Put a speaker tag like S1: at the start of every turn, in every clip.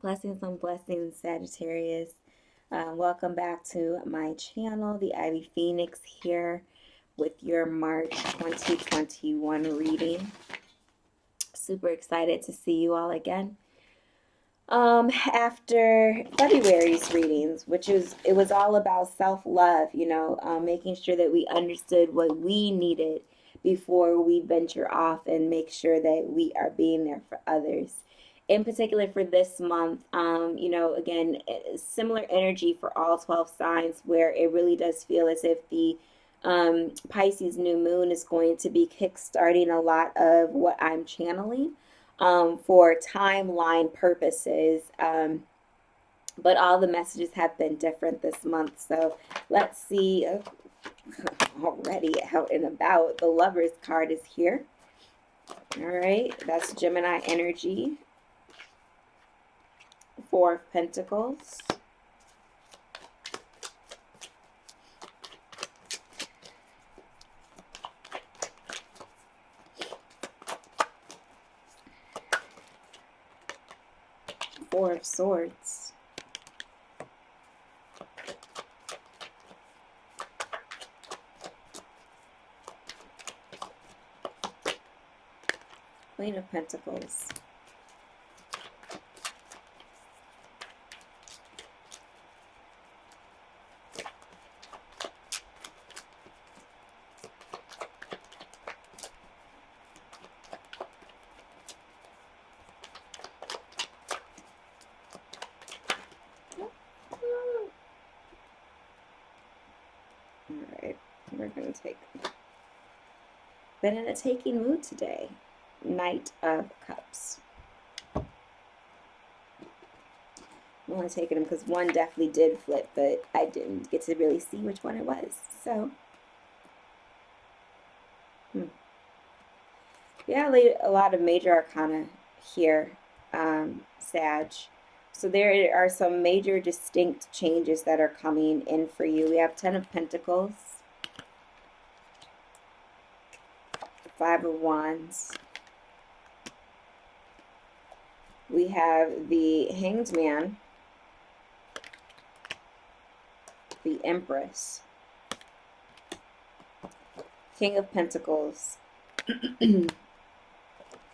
S1: Blessings on blessings, Sagittarius. Welcome back to my channel, the Ivy Phoenix here with your March 2021 reading. Super excited to see you all again. After February's readings, it was all about self-love, making sure that we understood what we needed before we venture off and make sure that we are being there for others. In particular for this month, again, similar energy for all 12 signs where it really does feel as if the Pisces new moon is going to be kickstarting a lot of what I'm channeling for timeline purposes. But all the messages have been different this month. So let's see. Already out and about. The Lover's card is here. All right. That's Gemini energy. Four of Pentacles. Four of Swords. Queen of Pentacles. Alright, we're going to take... Been in a taking mood today. Knight of Cups. I'm only taking them because one definitely did flip, but I didn't get to really see which one it was. So, yeah, a lot of major arcana here, Sag. So there are some major distinct changes that are coming in for you. We have Ten of Pentacles, Five of Wands. We have the Hanged Man, the Empress, King of Pentacles, and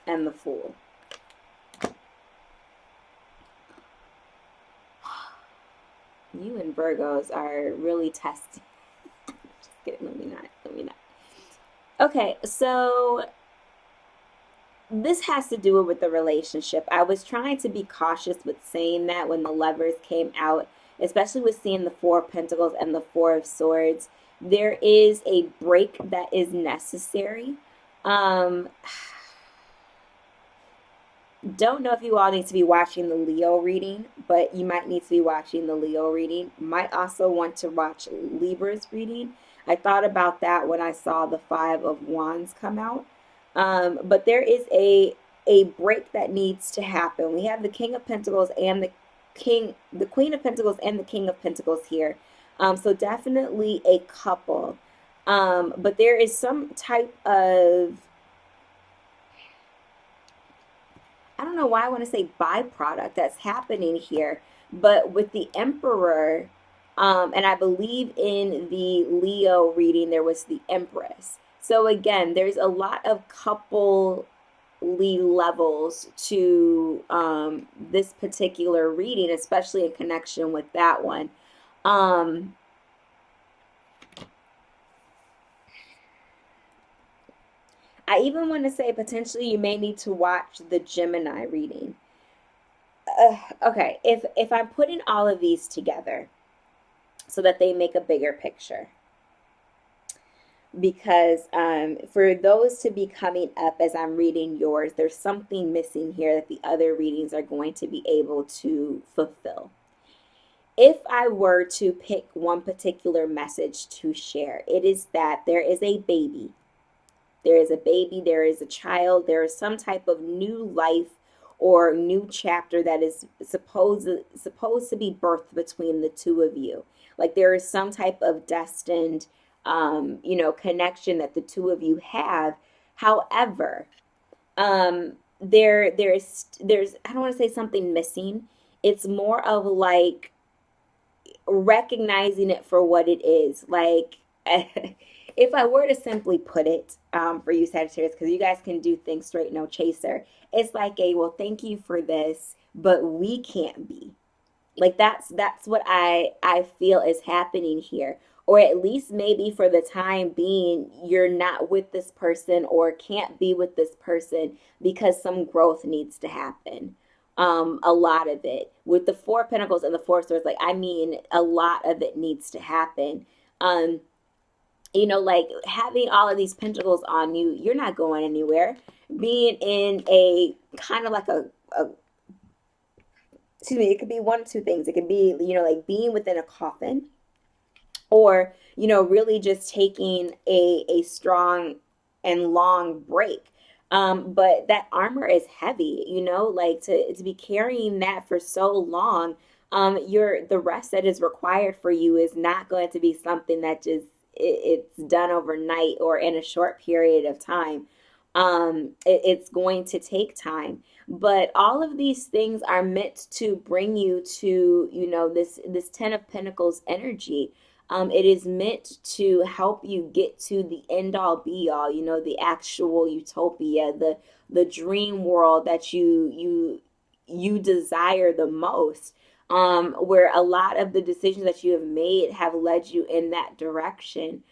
S1: the Fool. You and Virgos are really testing. Just kidding, let me not. Okay, so this has to do with the relationship. I was trying to be cautious with saying that when the Lovers came out, especially with seeing the Four of Pentacles and the Four of Swords. There is a break that is necessary. Don't know if you all need to be watching the Leo reading, but you might need to be watching the Leo reading. Might also want to watch Libra's reading. I thought about that when I saw the Five of Wands come out. But there is a break that needs to happen. We have the King of Pentacles and the Queen of Pentacles and the King of Pentacles here. So definitely a couple. But there is some type of, I don't know why I want to say byproduct that's happening here, but with the Emperor, and I believe in the Leo reading, there was the Empress. So again, there's a lot of couple levels to this particular reading, especially in connection with that one. I even want to say potentially you may need to watch the Gemini reading. Okay, if I'm putting all of these together so that they make a bigger picture, because for those to be coming up as I'm reading yours, there's something missing here that the other readings are going to be able to fulfill. If I were to pick one particular message to share, it is that there is a baby. There is a baby, there is a child, there is some type of new life or new chapter that is supposed to be birthed between the two of you. Like there is some type of destined connection that the two of you have. However, there's I don't want to say something missing. It's more of like recognizing it for what it is. Like, if I were to simply put it, for you Sagittarius, because you guys can do things straight, no chaser, it's like a, well, thank you for this, but we can't be. Like that's what I feel is happening here. Or at least maybe for the time being, you're not with this person or can't be with this person because some growth needs to happen. A lot of it with the Four of Pentacles and the Four of Swords, like I mean, a lot of it needs to happen. Um, like having all of these pentacles on you, you're not going anywhere. Being in a kind of like a excuse me, it could be one of two things. It could be, like being within a coffin, or, really just taking a strong and long break. But that armor is heavy, like to be carrying that for so long. The rest that is required for you is not going to be something that just it's done overnight or in a short period of time. It's going to take time, but all of these things are meant to bring you to, this Ten of Pentacles energy. It is meant to help you get to the end all be all, the actual utopia, the dream world that you desire the most. Where a lot of the decisions that you have made have led you in that direction.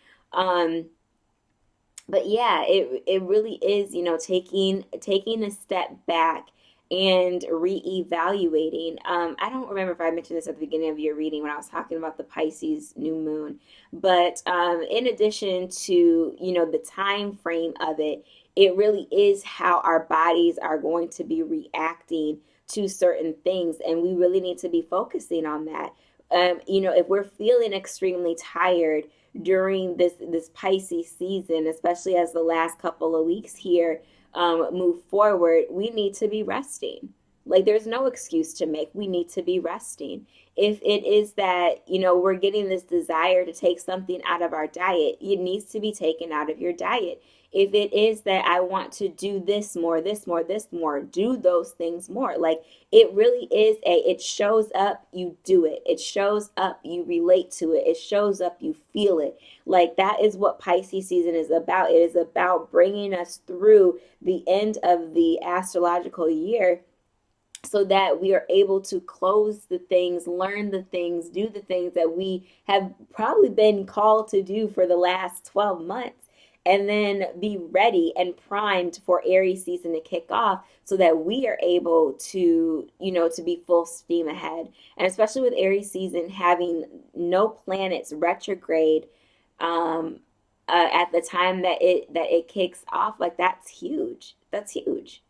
S1: But yeah, it really is, taking a step back and reevaluating. I don't remember if I mentioned this at the beginning of your reading when I was talking about the Pisces new moon, but in addition to, the time frame of it, it really is how our bodies are going to be reacting to certain things, and we really need to be focusing on that. If we're feeling extremely tired during this Pisces season, especially as the last couple of weeks here move forward, we need to be resting. Like there's no excuse to make. We need to be resting. If it is that, we're getting this desire to take something out of our diet, it needs to be taken out of your diet. If it is that I want to do this more, this more, this more, do those things more. Like it really is it shows up, you do it. It shows up, you relate to it. It shows up, you feel it. Like that is what Pisces season is about. It is about bringing us through the end of the astrological year so that we are able to close the things, learn the things, do the things that we have probably been called to do for the last 12 months, and then be ready and primed for Aries season to kick off so that we are able to, to be full steam ahead. And especially with Aries season having no planets retrograde at the time that it kicks off, like that's huge. That's huge.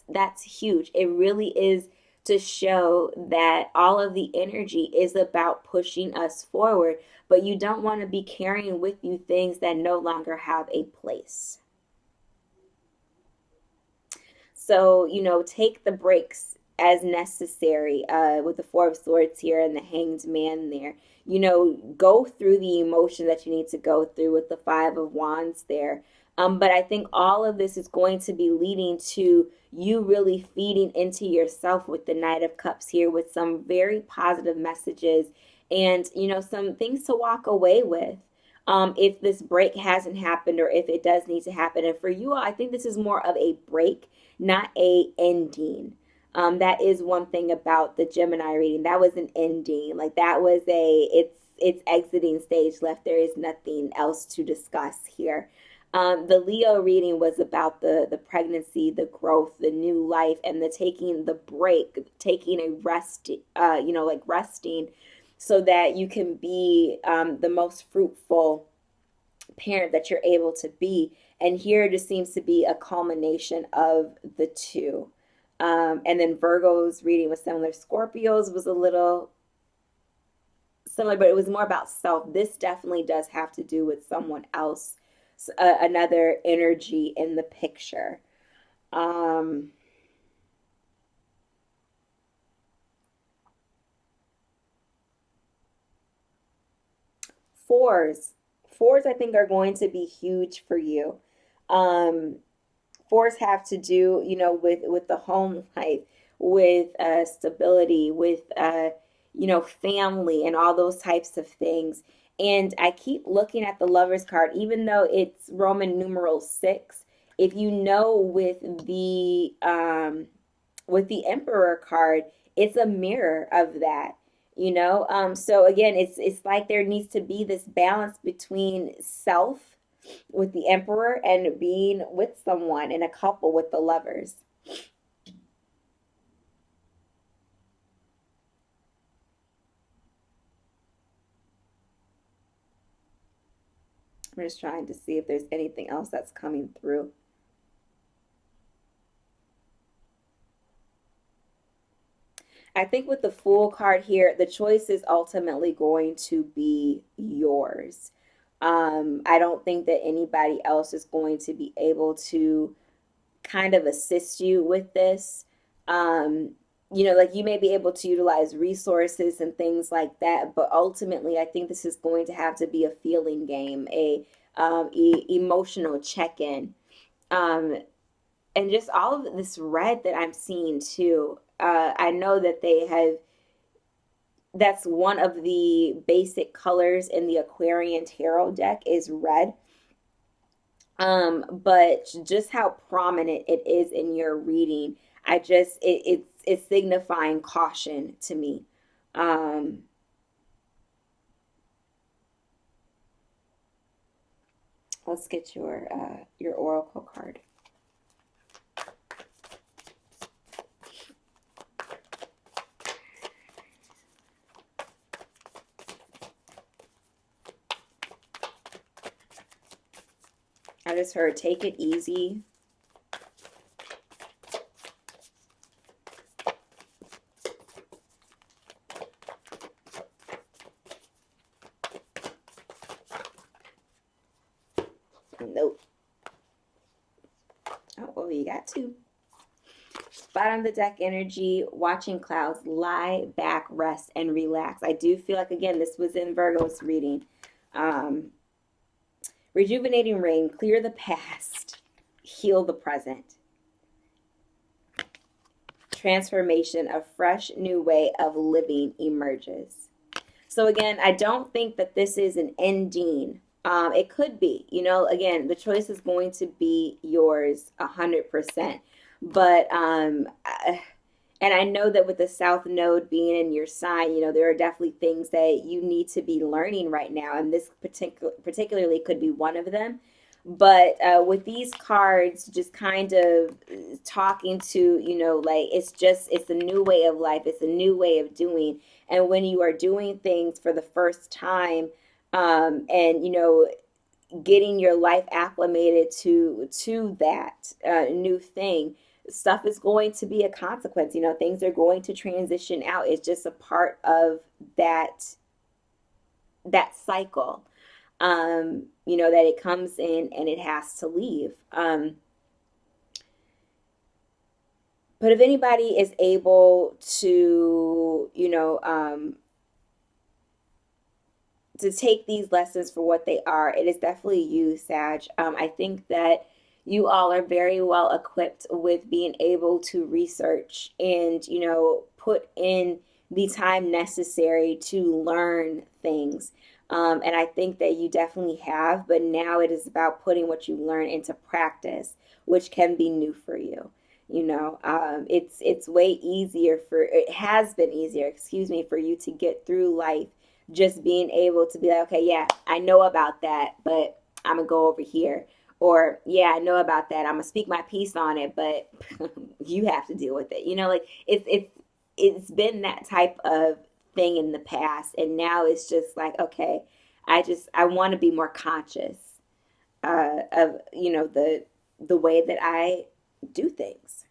S1: That's huge. It really is to show that all of the energy is about pushing us forward, but you don't want to be carrying with you things that no longer have a place. So, take the breaks as necessary with the Four of Swords here and the Hanged Man there. Go through the emotion that you need to go through with the Five of Wands there. But I think all of this is going to be leading to you really feeding into yourself with the Knight of Cups here with some very positive messages and, some things to walk away with. If this break hasn't happened or if it does need to happen. And for you all, I think this is more of a break, not a ending. That is one thing about the Gemini reading. That was an ending. Like that was it's exiting stage left. There is nothing else to discuss here. The Leo reading was about the pregnancy, the growth, the new life, and the taking the break, taking a rest, like resting so that you can be the most fruitful parent that you're able to be. And here just seems to be a culmination of the two. And then Virgo's reading was similar. Scorpio's was a little similar, but it was more about self. This definitely does have to do with someone else, another energy in the picture. Fours. Fours, I think, are going to be huge for you. Um, Fours have to do, with the home life, with stability, with family, and all those types of things. And I keep looking at the Lovers card, even though it's Roman numeral 6. If you know with the Emperor card, it's a mirror of that. So again, it's like there needs to be this balance between self with the Emperor and being with someone in a couple with the Lovers. I'm just trying to see if there's anything else that's coming through. I think with the Fool card here, the choice is ultimately going to be yours. I don't think that anybody else is going to be able to kind of assist you with this. Like you may be able to utilize resources and things like that, but ultimately, I think this is going to have to be a feeling game, a emotional check-in, um, and just all of this red that I'm seeing too. I know that they have. That's one of the basic colors in the Aquarian Tarot deck is red. But just how prominent it is in your reading, it's signifying caution to me. Um, let's get your oracle card. I just heard take it easy. Nope. Oh, well, you got two. Bottom of the deck energy, watching clouds, lie back, rest, and relax. I do feel like, again, this was in Virgo's reading. Um, Rejuvenating rain, clear the past, heal the present. Transformation, a fresh new way of living emerges. So again, I don't think that this is an ending. It could be, again, the choice is going to be yours 100%. But and I know that with the South Node being in your sign, there are definitely things that you need to be learning right now, and this particularly could be one of them. But with these cards, just kind of talking to, like it's a new way of life, it's a new way of doing. And when you are doing things for the first time, and getting your life acclimated to that new thing, stuff is going to be a consequence. Things are going to transition out. It's just a part of that cycle. That it comes in and it has to leave. But if anybody is able to take these lessons for what they are, it is definitely you, Sag. I think that you all are very well equipped with being able to research and, put in the time necessary to learn things. And I think that you definitely have, but now it is about putting what you learn into practice, which can be new for you. It's way easier it has been easier, excuse me, for you to get through life just being able to be like, okay, yeah, I know about that, but I'm gonna go over here. Or yeah, I know about that. I'm gonna speak my piece on it, but you have to deal with it. Like it's been that type of thing in the past, and now it's just like, okay, I want to be more conscious of the way that I do things.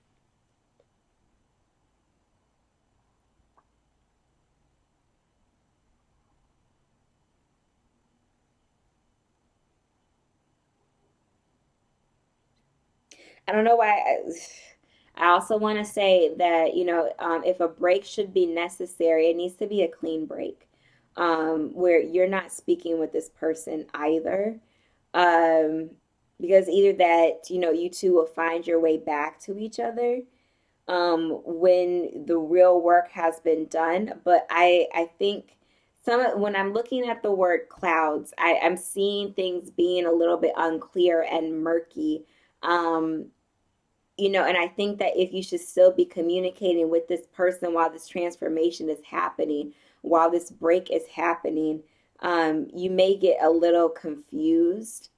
S1: I don't know why. I also want to say that, if a break should be necessary, it needs to be a clean break, where you're not speaking with this person either. Um, because either that, you two will find your way back to each other, when the real work has been done. But I think when I'm looking at the word clouds, I'm seeing things being a little bit unclear and murky. Um, and I think that if you should still be communicating with this person while this transformation is happening, while this break is happening, you may get a little confused.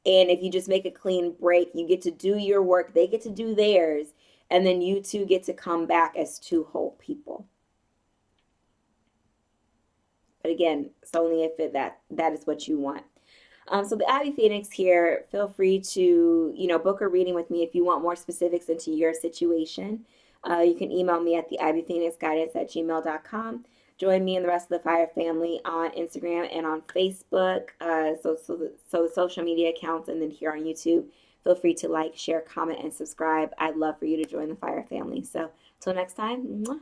S1: And if you just make a clean break, you get to do your work, they get to do theirs, and then you two get to come back as two whole people. But again, it's only if that is what you want. So the Abby Phoenix here, feel free to, book a reading with me if you want more specifics into your situation. You can email me at the abbyphoenixguidance@gmail.com. Join me and the rest of the Fire family on Instagram and on Facebook, so social media accounts, and then here on YouTube. Feel free to like, share, comment, and subscribe. I'd love for you to join the Fire family. So, till next time, mwah.